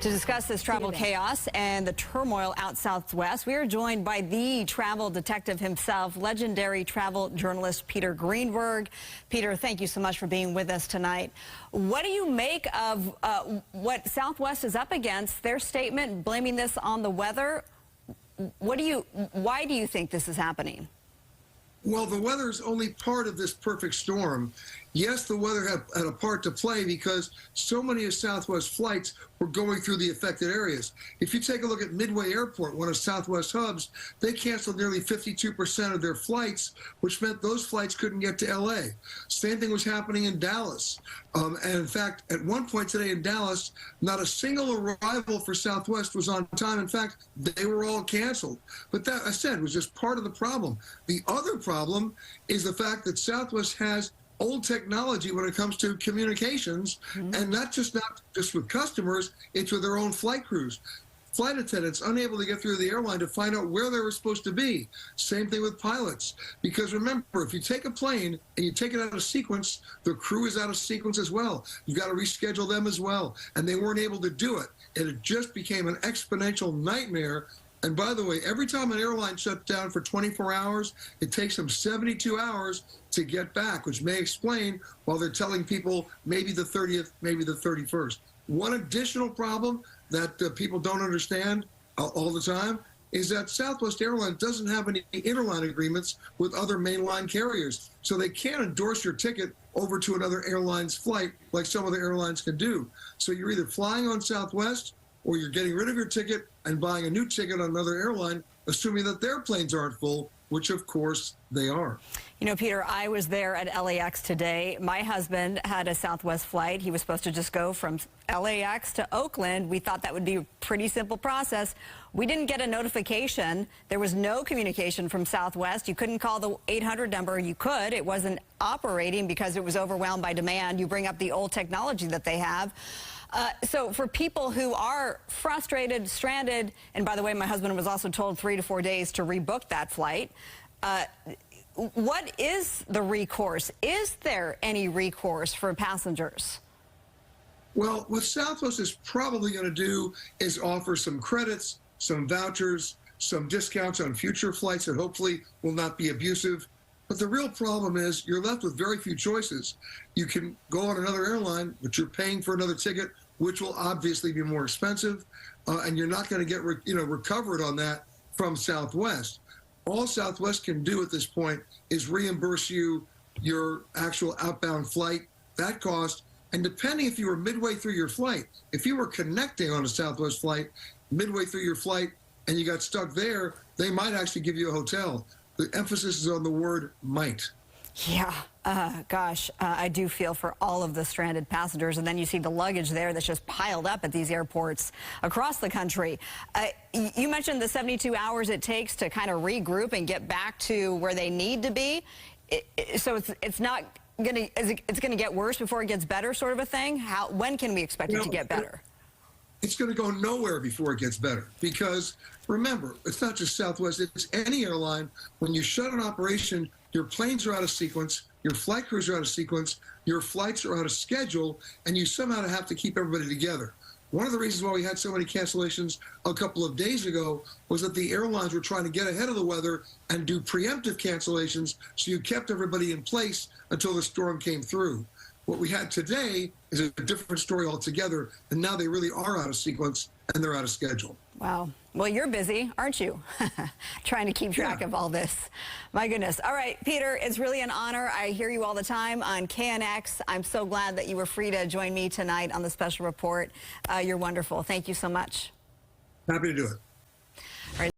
To discuss this travel chaos and the turmoil out Southwest, we are joined by the travel detective himself, legendary travel journalist Peter Greenberg. Peter, thank you so much for being with us tonight. What do you make of what Southwest is up against? Their statement blaming this on the weather. Why do you think this is happening? Well, the weather is only part of this perfect storm. Yes, the weather had a part to play because so many of Southwest flights were going through the affected areas. If you take a look at Midway Airport, one of Southwest hubs, they canceled nearly 52% of their flights, which meant those flights couldn't get to LA. Same thing was happening in Dallas. And in fact, at one point today in Dallas, not a single arrival for Southwest was on time. In fact, they were all canceled. But that, I said, was just part of the problem. The other problem is the fact that Southwest has old technology when it comes to communications, and not just with customers, it's with their own flight crews. Flight attendants unable to get through the airline to find out where they were supposed to be. Same thing with pilots. Because remember, if you take a plane and you take it out of sequence, the crew is out of sequence as well. You've got to reschedule them as well. And they weren't able to do it. And it just became an exponential nightmare. And by the way, every time an airline shuts down for 24 hours, it takes them 72 hours to get back, which may explain why they're telling people maybe the 30th, maybe the 31st. One additional problem that people don't understand all the time is that Southwest Airlines doesn't have any interline agreements with other mainline carriers. So they can't endorse your ticket over to another airline's flight like some other airlines can do. So you're either flying on Southwest or you're getting rid of your ticket and buying a new ticket on another airline, assuming that their planes aren't full, which of course they are. You know, Peter, I was there at LAX today. My husband had a Southwest flight. He was supposed to just go from LAX to Oakland. We thought that would be a pretty simple process. We didn't get a notification. There was no communication from Southwest. You couldn't call the 800 number. You could. It wasn't operating because it was overwhelmed by demand. You bring up the old technology that they have. So for people who are frustrated, stranded, and by the way, my husband was also told 3 to 4 days to rebook that flight. What is the recourse? Is there any recourse for passengers? Well, what Southwest is probably going to do is offer some credits, some vouchers, some discounts on future flights that hopefully will not be abusive. But the real problem is you're left with very few choices. You can go on another airline, but you're paying for another ticket, which will obviously be more expensive, and you're not going to get recovered on that from Southwest. All Southwest can do at this point is reimburse you your actual outbound flight, that cost, and depending if you were midway through your flight, if you were connecting on a Southwest flight midway through your flight and you got stuck there, they might actually give you a hotel. The emphasis is on the word might. Yeah, gosh, I do feel for all of the stranded passengers. And then you see the luggage there that's just piled up at these airports across the country. You mentioned the 72 hours it takes to kind of regroup and get back to where they need to be. So it's not going to, it's going to get worse before it gets better, sort of a thing? When can we expect it to get better? It's going to go nowhere before it gets better because, remember, it's not just Southwest, it's any airline. When you shut an operation, your planes are out of sequence, your flight crews are out of sequence, your flights are out of schedule, and you somehow have to keep everybody together. One of the reasons why we had so many cancellations a couple of days ago was that the airlines were trying to get ahead of the weather and do preemptive cancellations, so you kept everybody in place until the storm came through. What we had today is a different story altogether, and now they really are out of sequence and they're out of schedule. Wow. Well, you're busy, aren't you? Trying to keep track of all this. My goodness. All right, Peter, it's really an honor. I hear you all the time on KNX. I'm so glad that you were free to join me tonight on the special report. You're wonderful. Thank you so much. Happy to do it.